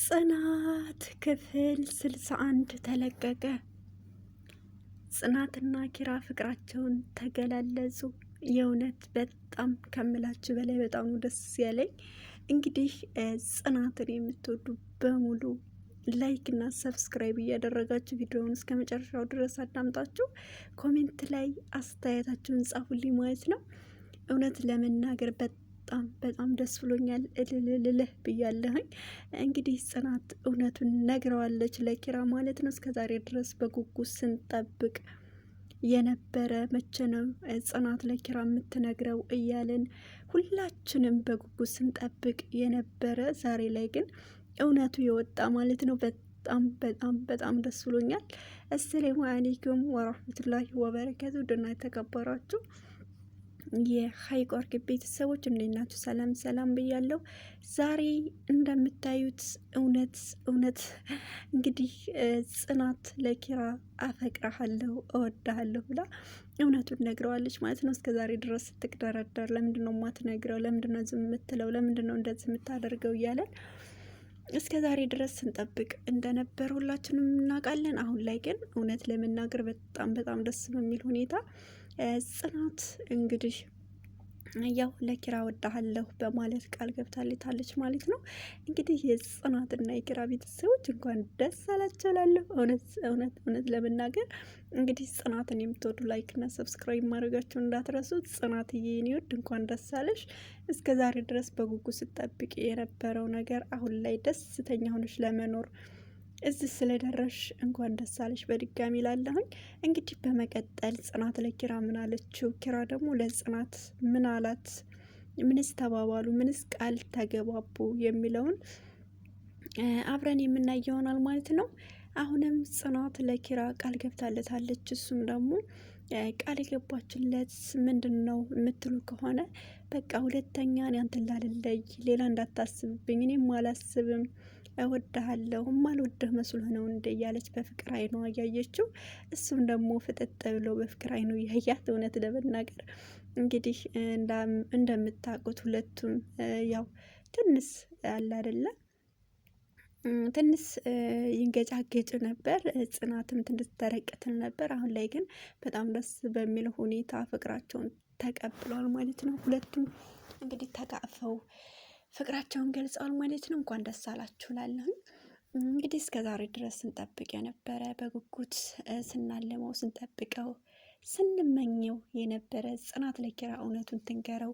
ጽናት ክፍል 61 ተለቀቀ። ጽናትና ኪራ ፍቅራቸውን ተገላለጹ። የእውነት በጣም ከምላችሁ በላይ በጣም ነው ደስ ያለኝ። እንግዲህ ጽናትን የምትወዱ በሙሉ ላይክ እና ሰብስክራይብ እያደረጋችሁ ቪዲዮውን እስከ መጨረሻው ድረስ አዳምጣችሁ ኮሜንት ላይ አስተያየታችሁን ጻፉልኝ ማለት ነው። እውነት ለመናገር በጣም ደስ ብሎኛል። እልልልልህ ብያለሁኝ። እንግዲህ ጽናት እውነቱን ነግረዋለች ለኪራ ማለት ነው። እስከዛሬ ድረስ በጉጉት ስንጠብቅ የነበረ መቼ ነው ጽናት ለኪራ የምትነግረው እያለን ሁላችንም በጉጉት ስንጠብቅ የነበረ፣ ዛሬ ላይ ግን እውነቱ የወጣ ማለት ነው። በጣም ደስ ብሎኛል። አሰላሙ አለይኩም ወራህመቱላሂ ወበረካቱ። ደህና የተከበራችሁ የሀይቅ ወርቅ ቤተሰቦች እንዴት ናችሁ? ሰላም ብያለሁ። ዛሬ እንደምታዩት እውነት እንግዲህ ጽናት ለኪራ አፈቅረሃለሁ እወድሃለሁ ብላ እውነቱን ነግረዋለች ማለት ነው። እስከ ዛሬ ድረስ ስትቅደረደር ለምንድን ነው የማትነግረው? ለምንድን ነው ዝም የምትለው? ለምንድን ነው እንደዚህ የምታደርገው? እያለን እስከ ዛሬ ድረስ ስንጠብቅ እንደነበር ሁላችንም እናውቃለን። አሁን ላይ ግን እውነት ለመናገር በጣም ደስ በሚል ሁኔታ ጽናት እንግዲህ ያው ለኪራ ወዳሃለሁ በማለት ቃል ገብታለች ማለት ነው። እንግዲህ የጽናትና የኪራ ቤተሰቦች እንኳን ደስ አላቸው እላለሁ። እውነት ለመናገር እንግዲህ ጽናትን የምትወዱ ላይክ እና ሰብስክራይብ ማድረጋቸውን እንዳትረሱ። ጽናትዬ የኔ ውድ እንኳን ደስ አለሽ። እስከ ዛሬ ድረስ በጉጉት ስጠብቅ የነበረው ነገር አሁን ላይ ደስተኛ ሆነሽ ለመኖር እዚህ ስለደረሽ እንኳን ደስ አለሽ በድጋሚ ላለሁኝ። እንግዲህ በመቀጠል ጽናት ለኪራ ምን አለችው? ኪራ ደግሞ ለጽናት ምን አላት? ምንስ ተባባሉ? ምንስ ቃል ተገባቡ? የሚለውን አብረን የምናይ ይሆናል ማለት ነው። አሁንም ጽናት ለኪራ ቃል ገብታለታለች። እሱም ደግሞ ቃል የገባችለት ምንድን ነው የምትሉ ከሆነ በቃ ሁለተኛ አንተን ላልለይ፣ ሌላ እንዳታስብብኝ፣ እኔም አላስብም፣ እወድሃለሁ፣ ማልወድህ መስሎህ ነው እንደ እያለች በፍቅር አይኗ እያየችው፣ እሱም ደግሞ ፍጥጥ ብሎ በፍቅር አይኑ እያያት። እውነት ለመናገር እንግዲህ እንደምታውቁት ሁለቱም ያው ትንሽ አለ አይደለ፣ ትንሽ ይንገጫገጭ ነበር። ጽናትም ትንሽ ተረቅትል ነበር። አሁን ላይ ግን በጣም ደስ በሚል ሁኔታ ፍቅራቸውን ተቀብለዋል ማለት ነው። ሁለቱም እንግዲህ ተቃፈው ፍቅራቸውን ገልጸዋል ማለት ነው። እንኳን ደስ አላችሁ ላለሁኝ። እንግዲህ እስከ ዛሬ ድረስ ስንጠብቅ የነበረ በጉጉት ስናለመው ስንጠብቀው ስንመኘው የነበረ ጽናት ለኪራ እውነቱን ትንገረው፣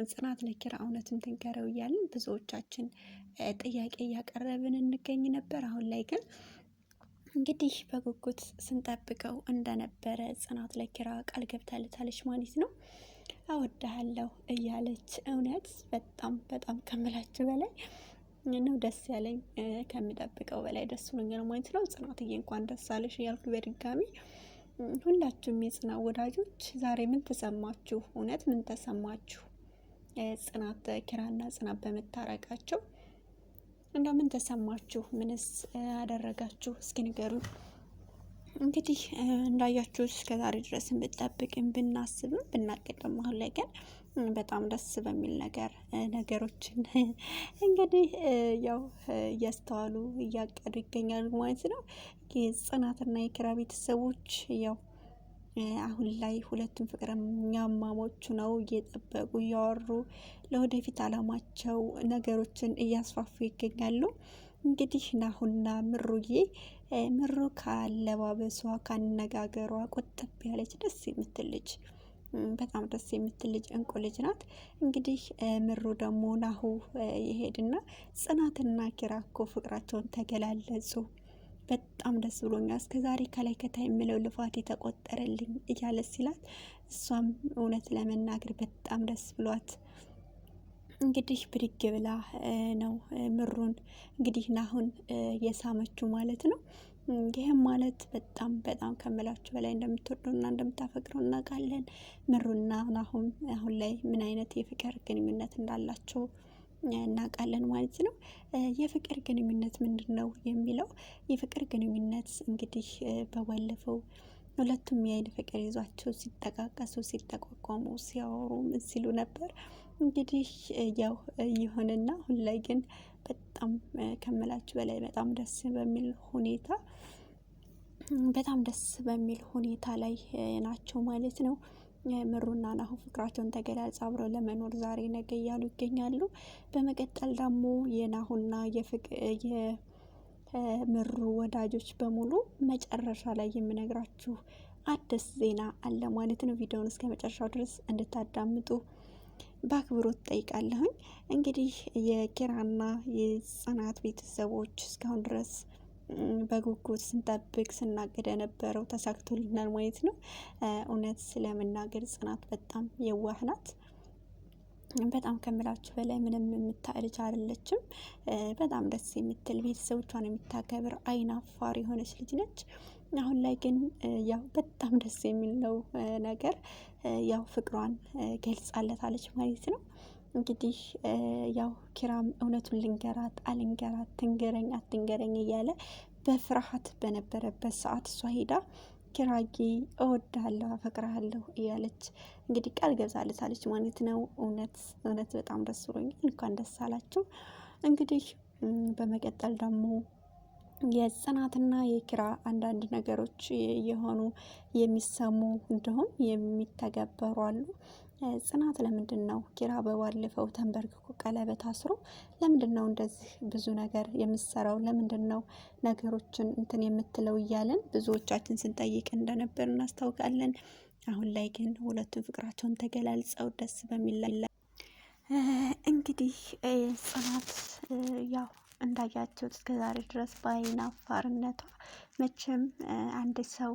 ጽናት ለኪራ እውነቱን ትንገረው እያልን ብዙዎቻችን ጥያቄ እያቀረብን እንገኝ ነበር። አሁን ላይ ግን እንግዲህ በጉጉት ስንጠብቀው እንደነበረ ጽናት ለኪራ ቃል ገብታለታለች ማለት ነው። አወድሃለሁ እያለች እውነት በጣም ከምላችሁ በላይ ነው ደስ ያለኝ። ከምጠብቀው በላይ ደስ ብሎኛል ማለት ነው። ጽናትዬ እንኳን ደስ አለሽ እያልኩ በድጋሚ ሁላችሁም የጽናት ወዳጆች ዛሬ ምን ተሰማችሁ? እውነት ምን ተሰማችሁ? ጽናት ኪራና ጽናት በመታረቃቸው እንደው ምን ተሰማችሁ? ምንስ አደረጋችሁ? እስኪ ንገሩኝ። እንግዲህ እንዳያችሁ እስከዛሬ ድረስ ብንጠብቅም ብናስብም ብናቅድም አሁን ላይ ግን በጣም ደስ በሚል ነገሮችን እንግዲህ ያው እያስተዋሉ እያቀዱ ይገኛሉ ማለት ነው። የጽናትና የኪራ ቤተሰቦች ያው አሁን ላይ ሁለቱም ፍቅረኛማሞቹ ነው እየጠበቁ እያወሩ ለወደፊት አላማቸው ነገሮችን እያስፋፉ ይገኛሉ። እንግዲህ ናሁና ምሩ ካለባበሷ ካነጋገሯ ቁጥብ ያለች ደስ የምትል ልጅ፣ በጣም ደስ የምትል ልጅ እንቁ ልጅ ናት። እንግዲህ ምሩ ደግሞ ናሁ ይሄድና ጽናትና ኪራ እኮ ፍቅራቸውን ተገላለጹ፣ በጣም ደስ ብሎኛል፣ እስከዛሬ ከላይ ከታይ የምለው ልፋት የተቆጠረልኝ እያለ ሲላት፣ እሷም እውነት ለመናገር በጣም ደስ ብሏት እንግዲህ ብድግ ብላ ነው ምሩን እንግዲህ ናሁን የሳመችው ማለት ነው። ይህም ማለት በጣም ከምላችሁ በላይ እንደምትወደውና እንደምታፈቅረው እናውቃለን። ምሩና ናሁን አሁን ላይ ምን አይነት የፍቅር ግንኙነት እንዳላቸው እናውቃለን ማለት ነው። የፍቅር ግንኙነት ምንድን ነው የሚለው የፍቅር ግንኙነት እንግዲህ በባለፈው ሁለቱም የአይን ፍቅር ይዟቸው ሲጠቃቀሱ ሲጠቋቋሙ ሲያወሩ ምን ሲሉ ነበር። እንግዲህ ያው ይሁንና አሁን ላይ ግን በጣም ከምላችሁ በላይ በጣም ደስ በሚል ሁኔታ ላይ ናቸው ማለት ነው። ምሩና ናሁ ፍቅራቸውን ተገላልጸው አብረው ለመኖር ዛሬ ነገ እያሉ ይገኛሉ። በመቀጠል ደግሞ የናሁና የምሩ ወዳጆች በሙሉ መጨረሻ ላይ የምነግራችሁ አዲስ ዜና አለ ማለት ነው። ቪዲዮውን እስከ መጨረሻው ድረስ እንድታዳምጡ በአክብሮት ጠይቃለሁኝ። እንግዲህ የኪራና የጽናት ቤተሰቦች እስካሁን ድረስ በጉጉት ስንጠብቅ ስናገድ የነበረው ተሳክቶልናል ማለት ነው። እውነት ስለመናገር ጽናት በጣም የዋህ ናት። በጣም ከምላችሁ በላይ ምንም የምታልጅ አይደለችም። በጣም ደስ የምትል ቤተሰቦቿን የምታከብር አይን አፋር የሆነች ልጅ ነች። አሁን ላይ ግን ያው በጣም ደስ የሚለው ነገር ያው ፍቅሯን ገልጻለታለች ማለት ነው። እንግዲህ ያው ኪራም እውነቱን ልንገራት አልንገራት ትንገረኝ አትንገረኝ እያለ በፍርሃት በነበረበት ሰዓት እሷ ሄዳ ኪራዬ እወድሃለሁ አፈቅርሃለሁ እያለች እንግዲህ ቃል ገብዛለታለች ማለት ነው። እውነት በጣም ደስ ብሎኛል። እንኳን ደስ አላችሁ። እንግዲህ በመቀጠል ደግሞ የጽናትና የኪራ አንዳንድ ነገሮች የሆኑ የሚሰሙ እንዲሁም የሚተገበሩ አሉ። ጽናት ለምንድን ነው ኪራ በባለፈው ተንበርክኮ ቀለበት አስሮ ለምንድን ነው እንደዚህ ብዙ ነገር የምትሰራው? ለምንድን ነው ነገሮችን እንትን የምትለው? እያለን ብዙዎቻችን ስንጠይቅ እንደነበር እናስታውቃለን። አሁን ላይ ግን ሁለቱም ፍቅራቸውን ተገላልጸው ደስ በሚል እንግዲህ ጽናት ያው እንዳያችሁት እስከዛሬ ድረስ በአይን አፋርነቷ መቼም አንድ ሰው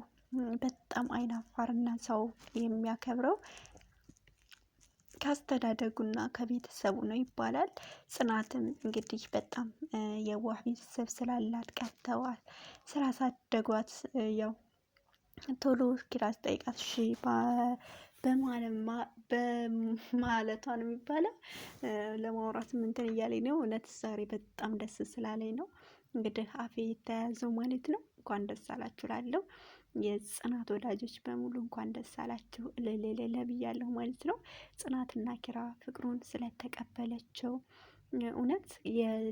በጣም አይን አፋርና ሰው የሚያከብረው ካስተዳደጉና ከቤተሰቡ ነው ይባላል። ጽናትም እንግዲህ በጣም የዋህ ቤተሰብ ስላላት ቀጥተዋል ስላሳደጓት ያው ቶሎ ኪራ ስጠይቃት እሺ በማለቷ ነው የሚባለው። ለማውራት እንትን እያለኝ ነው። እውነት ዛሬ በጣም ደስ ስላለኝ ነው እንግዲህ አፌ የተያዘው ማለት ነው። እንኳን ደስ አላችሁ እላለሁ። የጽናት ወዳጆች በሙሉ እንኳን ደስ አላችሁ እልል ብያለሁ ማለት ነው። ጽናትና ኪራ ፍቅሩን ስለተቀበለችው እውነት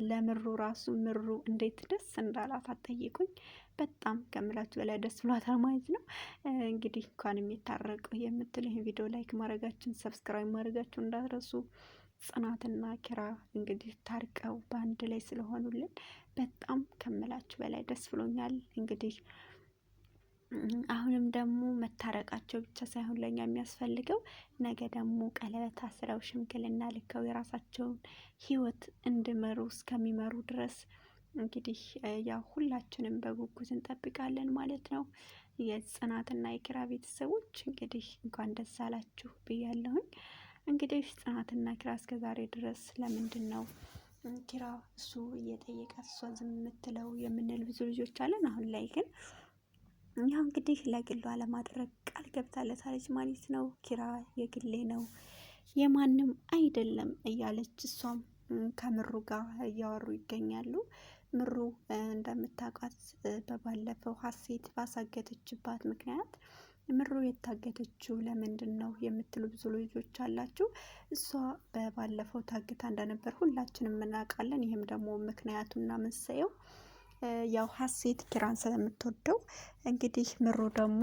ለምሩ ራሱ ምሩ እንዴት ደስ እንዳላት አትጠይቁኝ። በጣም ከምላችሁ በላይ ደስ ብሏታል ማለት ነው። እንግዲህ እንኳን የሚታረቁ የምትል ይህን ቪዲዮ ላይክ ማድረጋችሁን ሰብስክራይብ ማድረጋችሁን እንዳትረሱ። ጽናትና ኪራ እንግዲህ ታርቀው በአንድ ላይ ስለሆኑልን በጣም ከምላችሁ በላይ ደስ ብሎኛል። እንግዲህ አሁንም ደግሞ መታረቃቸው ብቻ ሳይሆን ለኛ የሚያስፈልገው ነገ ደግሞ ቀለበት አስረው ሽምግልና ልከው የራሳቸውን ሕይወት እንዲመሩ እስከሚመሩ ድረስ እንግዲህ ያው ሁላችንም በጉጉት እንጠብቃለን ማለት ነው። የጽናትና የኪራ ቤተሰቦች እንግዲህ እንኳን ደስ አላችሁ ብያለሁኝ። እንግዲህ ጽናትና ኪራ እስከዛሬ ድረስ ለምንድን ነው ኪራ እሱ እየጠየቃት እሷ ዝም የምትለው የምንል ብዙ ልጆች አለን። አሁን ላይ ግን ያው እንግዲህ ለግሏ ለማድረግ ቃል ገብታለታለች ማለት ነው። ኪራ የግሌ ነው የማንም አይደለም እያለች እሷም ከምሩ ጋር እያወሩ ይገኛሉ። ምሩ እንደምታውቃት በባለፈው ሀሴት ባሳገተችባት ምክንያት ምሩ የታገተችው ለምንድን ነው የምትሉ ብዙ ልጆች አላችሁ። እሷ በባለፈው ታግታ እንደነበር ሁላችንም እናውቃለን። ይህም ደግሞ ምክንያቱና መንስኤው ያው ሀሴት ኪራን ስለምትወደው እንግዲህ ምሩ ደግሞ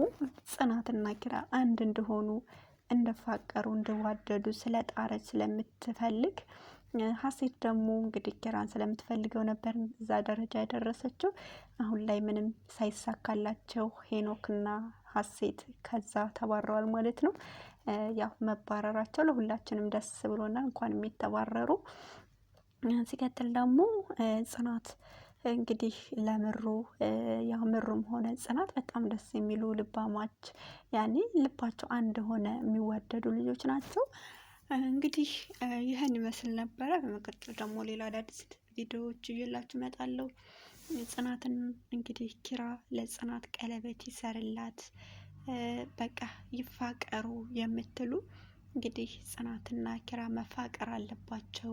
ጽናትና ኪራ አንድ እንደሆኑ እንደፋቀሩ እንደዋደዱ ስለጣረች ስለምትፈልግ ሀሴት ደግሞ እንግዲህ ኪራን ስለምትፈልገው ነበር እዛ ደረጃ ያደረሰችው። አሁን ላይ ምንም ሳይሳካላቸው ሄኖክና ሀሴት ከዛ ተባረዋል ማለት ነው። ያው መባረራቸው ለሁላችንም ደስ ብሎናል፣ እንኳን የሚተባረሩ። ሲቀጥል ደግሞ ጽናት እንግዲህ ለምሩ ያው ምሩም ሆነ ጽናት በጣም ደስ የሚሉ ልባማች ያኔ ልባቸው አንድ ሆነ የሚዋደዱ ልጆች ናቸው። እንግዲህ ይህን ይመስል ነበረ። በመቀጠል ደግሞ ሌላ አዳዲስ ቪዲዮዎች እየላችሁ እመጣለሁ። ጽናትን እንግዲህ ኪራ ለጽናት ቀለበት ይሰርላት፣ በቃ ይፋቀሩ የምትሉ እንግዲህ ጽናትና ኪራ መፋቀር አለባቸው፣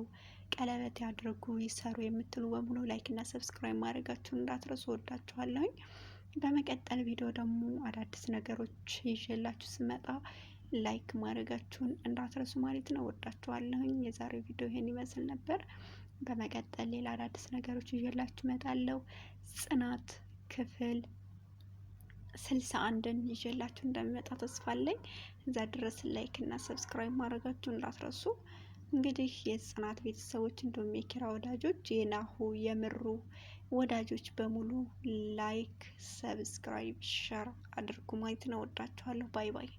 ቀለበት ያድርጉ ይሰሩ የምትሉ በሙሉ ላይክ እና ሰብስክራይብ ማድረጋችሁን እንዳትረሱ። ወዳችኋለሁኝ። በመቀጠል ቪዲዮ ደግሞ አዳዲስ ነገሮች ይዤላችሁ ስመጣ ላይክ ማድረጋችሁን እንዳትረሱ ማለት ነው። ወዳችኋለሁኝ። የዛሬው ቪዲዮ ይሄን ይመስል ነበር። በመቀጠል ሌላ አዳዲስ ነገሮች ይዤላችሁ እመጣለሁ። ጽናት ክፍል 61ን ይዤላችሁ እንደሚመጣ ተስፋ አለኝ። እዛ ድረስ ላይክ እና ሰብስክራይብ ማድረጋችሁን እንዳትረሱ። እንግዲህ የጽናት ቤተሰቦች እንዲሁም የኪራ ወዳጆች፣ የናሁ የምሩ ወዳጆች በሙሉ ላይክ፣ ሰብስክራይብ፣ ሸር አድርጉ ማለት ነው። ወዳችኋለሁ። ባይ ባይ።